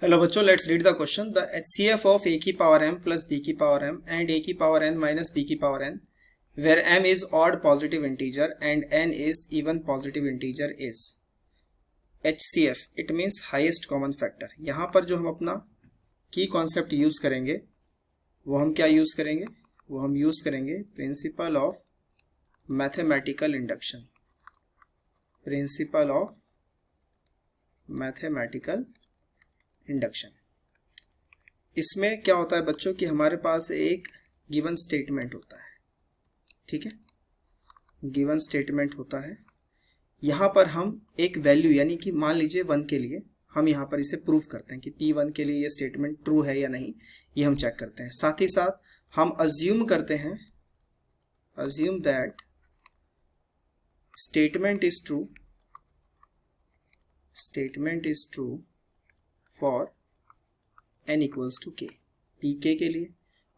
Hello बच्चों, let's read the question. The HCF of a की power m plus b की power m and a की power n minus b की power n where m is odd positive integer and n is even positive integer is HCF, it means highest common factor. यहाँ पर जो हम अपना की concept use करेंगे वो हम क्या यूज करेंगे, वो हम यूज करेंगे principle of mathematical induction. Principle of mathematical induction. इसमें क्या होता है बच्चों कि हमारे पास एक गिवन स्टेटमेंट होता है, ठीक है, गिवन स्टेटमेंट होता है। यहां पर हम एक वैल्यू यानी कि मान लीजिए 1 के लिए हम यहां पर इसे प्रूव करते हैं कि P1 के लिए ये स्टेटमेंट ट्रू है या नहीं, ये हम चेक करते हैं। साथ ही साथ हम अज्यूम करते हैं, assume that statement is true, statement is true for n equals to k, pk के लिए,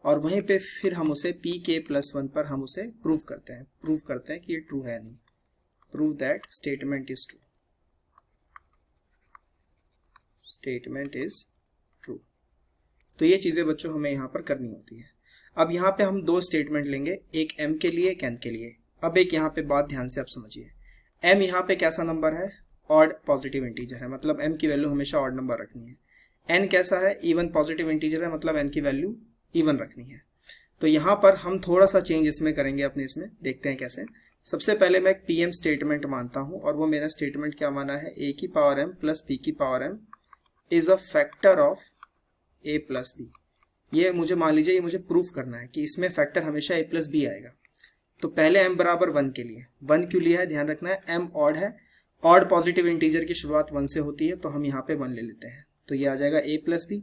और वहीं पे फिर हम उसे pk प्लस 1 पर हम उसे प्रूव करते हैं कि ये ट्रू है नहीं। Prove that statement is true, statement is true. तो ये चीजें बच्चों हमें यहां पर करनी होती है। अब यहां पे हम दो स्टेटमेंट लेंगे, एक m के लिए, एक n के लिए। अब एक यहां पे बात ध्यान से आप समझिए, m यहां पे कैसा नंबर है, ऑड पॉजिटिव इंटीजर है, मतलब m की वैल्यू हमेशा ऑड नंबर रखनी है। n कैसा है, इवन पॉजिटिव इंटीजर है, मतलब n की वैल्यू इवन रखनी है। तो यहां पर हम थोड़ा सा चेंज इसमें करेंगे अपने, इसमें देखते हैं कैसे। सबसे पहले मैं एक pm स्टेटमेंट मानता हूं, और वो मेरा स्टेटमेंट क्या माना है, a की पावर m प्लस b की power m is a factor of a plus b। ये मुझे मान लीजिए, ये मुझे प्रूफ करना है कि इसमें फैक्टर हमेशा a प्लस b आएगा। तो पहले m बराबर 1 के लिए, 1 क्यों लिया है ध्यान रखना है, m ऑड है, ऑड पॉजिटिव इंटीजर की शुरुआत 1 से होती है, तो हम यहाँ पे 1 ले लेते हैं। तो ये आ जाएगा a प्लस बी,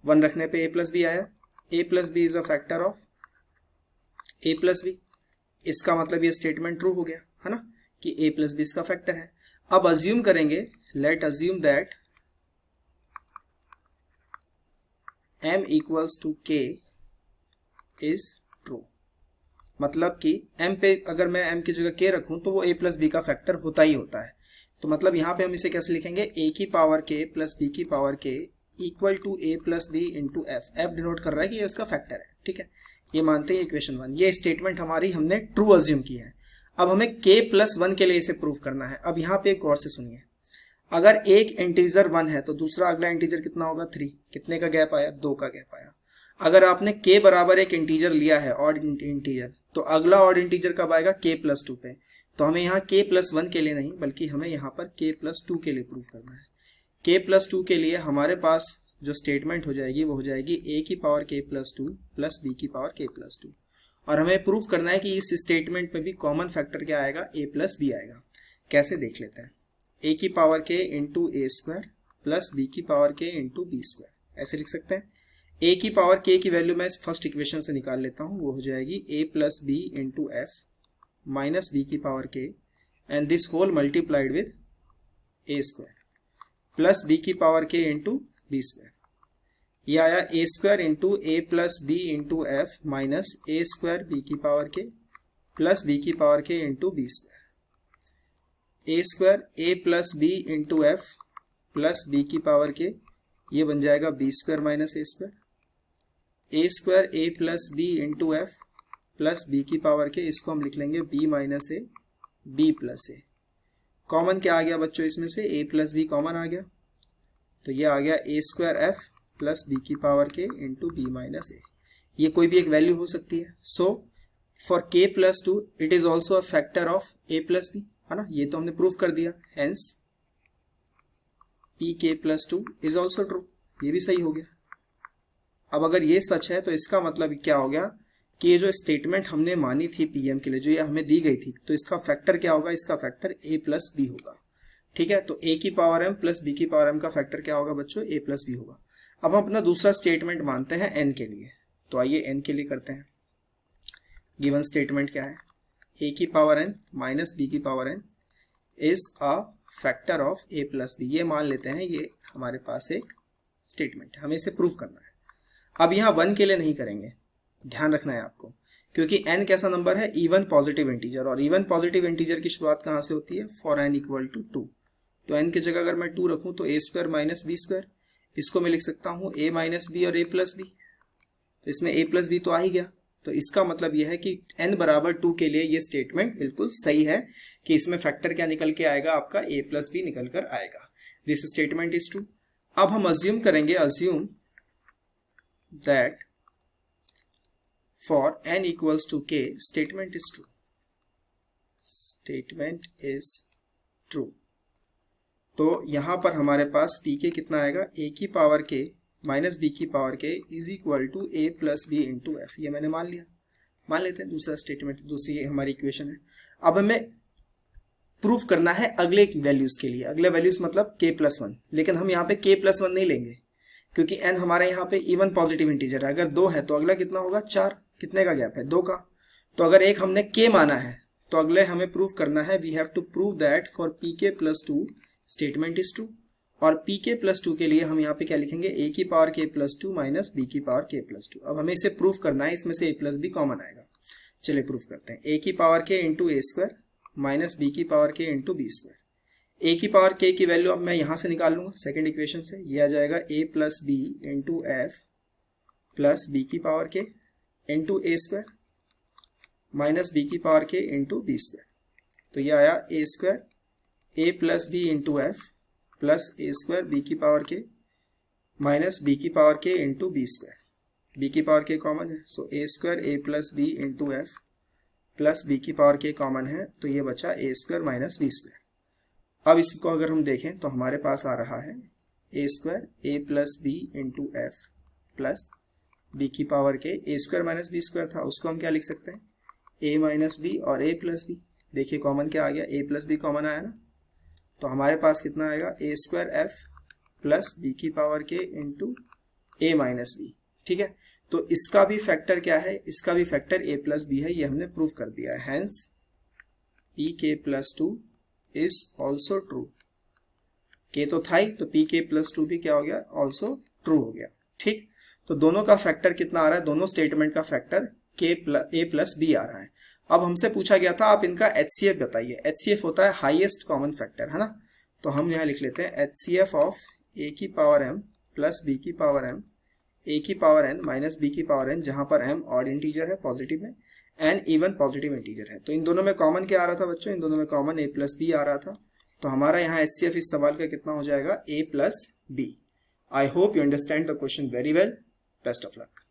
1 रखने पे a प्लस बी आया। a plus B is a factor of a plus B, इसका मतलब ये स्टेटमेंट ट्रू हो गया है ना, कि a प्लस बी इसका फैक्टर है। अब अज्यूम करेंगे, let assume that m equals to k is true. मतलब कि m पे अगर मैं m की जगह k रखूं तो वो a प्लस बी का फैक्टर होता ही होता है। तो मतलब यहां पे हम इसे कैसे लिखेंगे, a की पावर k प्लस b की power k equal to a plus B into F. F denote कर रहा है कि ये इसका फैक्टर है, ठीक है, ये मानते हैं इक्वेशन 1। ये स्टेटमेंट हमारी हमने ट्रू अज्यूम की है। अब हमें k प्लस 1 के लिए इसे प्रूव करना है। अब यहाँ पे एक और से सुनिए, अगर एक इंटीजर 1 है तो दूसरा अगला इंटीजर कितना होगा, 3। कितने का गैप आया, 2 का गैप आया। अगर आपने k बराबर एक इंटीजर लिया है, ऑड इंटीजर, तो अगला ऑड इंटीजर कब आएगा, k प्लस 2 पे। तो हमें यहाँ k प्लस 1 के लिए नहीं, बल्कि हमें यहाँ पर k प्लस 2 के लिए प्रूव करना है। k प्लस 2 के लिए हमारे पास जो स्टेटमेंट हो जाएगी वो हो जाएगी a की power k plus 2 plus b की पावर k प्लस 2। और हमें प्रूव करना है कि इस स्टेटमेंट में भी कॉमन फैक्टर क्या आएगा, a प्लस बी आएगा। कैसे देख लेते हैं, a की power k into A square plus b की power k into B square, ऐसे लिख सकते हैं। a की पावर k की वैल्यू मैं इस फर्स्ट इक्वेशन से निकाल लेता हूँ, वो हो जाएगी a plus B into F minus b की power k and this whole multiplied with a square plus b की power k into B square. ये आया a square into A plus B into F minus A square b की power k plus b की power k into B square. A square A plus B into F plus B की power k, ये बन जाएगा B square minus A square. A square A plus B into F plus B की power k, इसको हम लिख लेंगे b minus A B plus A. Common क्या आ गया बच्चों इसमें से, a प्लस बी कॉमन आ गया, तो ये आ गया a square F plus B की power k into B minus A. ये कोई भी एक वैल्यू हो सकती है। So for k plus 2 it is also a factor of a plus B, है ना, ये तो हमने प्रूव कर दिया। Hence P K plus 2 is also true, ये भी सही हो गया। अब अगर ये सच है तो इसका मतलब क्या हो गया कि ये जो स्टेटमेंट हमने मानी थी पीएम के लिए, जो ये हमें दी गई थी, तो इसका फैक्टर क्या होगा, इसका फैक्टर a प्लस बी होगा, ठीक है। तो a की पावर m प्लस b की पावर m का फैक्टर क्या होगा बच्चों, a प्लस बी होगा। अब हम अपना दूसरा स्टेटमेंट मानते हैं n के लिए, तो आइए n के लिए करते हैं। गिवन स्टेटमेंट क्या है, a की पावर n माइनस b की power n is a factor of a plus B. ये मान लेते हैं, ये हमारे पास एक स्टेटमेंट है, हमें इसे प्रूव करना है। अब यहाँ 1 के लिए नहीं करेंगे, ध्यान रखना है आपको, क्योंकि n कैसा नंबर है, इवन पॉजिटिव इंटीजर, और इवन पॉजिटिव इंटीजर की शुरुआत कहाँ से होती है, फॉर n इक्वल टू 2। तो n की जगह अगर मैं 2 रखूं तो a square minus B square, इसको मैं लिख सकता हूँ a माइनस बी और a प्लस बी, तो इसमें a प्लस बी तो आ ही गया। तो इसका मतलब यह है कि n बराबर 2 के लिए ये स्टेटमेंट बिल्कुल सही है कि इसमें फैक्टर क्या निकल के आएगा, आपका a प्लस बी निकल कर आएगा। This statement is true. अब हम अज्यूम करेंगे, assume that for n equals to k statement is true, statement is true. तो यहां पर हमारे पास pk कितना आएगा, a की पावर k माइनस बी की power K is equal to a plus B into F. ये मैंने मान लिया, मान लेते हैं दूसरा स्टेटमेंट, दूसरी हमारी इक्वेशन है। अब हमें प्रूफ करना है अगले वैल्यूज के लिए, अगले वैल्यूज मतलब k प्लस 1, लेकिन हम यहाँ पे k प्लस 1 नहीं लेंगे क्योंकि n हमारे यहाँ पे इवन पॉजिटिव इंटीजर है। अगर 2 है तो अगला कितना होगा 4, कितने का गैप है 2 का। तो अगर एक हमने k माना है तो अगले हमें प्रूफ करना है, we have to prove that for pk plus 2 statement is true. और pk प्लस 2 के लिए हम यहाँ पे क्या लिखेंगे, a की power k plus 2 minus b की पावर k प्लस 2। अब हमें इसे प्रूफ करना है, इसमें से a प्लस बी कॉमन आएगा। चलिए प्रूफ करते हैं, a की power k into A square minus b की power k into B square. a की पावर k की वैल्यू अब मैं यहाँ से निकाल लूंगा सेकेंड इक्वेशन से, ये आ जाएगा a plus B into F plus b की power k into A square minus b की power k into B square. तो ये आया a square a plus B into F plus A square B की पावर के माइनस बी की power K into B square. B की power K common है, so A square A plus B into F plus B की power K common है, तो ये बचा ए square minus B square. अब इसको अगर हम देखें तो हमारे पास आ रहा है A square A plus B into F plus B की power K, A square minus B square था उसको हम क्या लिख सकते हैं, ए माइनस बी और ए प्लस बी। देखिए कॉमन क्या आ गया, ए प्लस बी कॉमन आया ना, तो हमारे पास कितना आएगा ए स्क्वायर एफ प्लस बी की पावर के इंटू ए माइनस बी। ठीक है, तो इसका भी फैक्टर क्या है, इसका भी फैक्टर ए प्लस बी है, ये हमने प्रूफ कर दिया है। Hence P K plus 2 is also true. के तो था ही, तो पी के प्लस 2 भी क्या हो गया, ऑल्सो ट्रू हो गया। ठीक, तो दोनों का फैक्टर कितना आ रहा है, दोनों स्टेटमेंट का फैक्टर के ए प्लस बी आ रहा है। अब हमसे पूछा गया था आप इनका HCF बताइए। HCF होता है हाईएस्ट कॉमन फैक्टर, है ना, तो हम यहाँ लिख लेते हैं HCF ऑफ a की पावर m प्लस b की पावर m a की पावर n माइनस b की पावर n, जहां पर m ऑड इंटीजर है पॉजिटिव में, n इवन पॉजिटिव इंटीजर है। तो इन दोनों में कॉमन क्या आ रहा था बच्चों, इन दोनों में कॉमन a प्लस बी आ रहा था। तो हमारा यहाँ HCF इस सवाल का कितना हो जाएगा, a plus B. I hope you understand the question very well. Best of luck.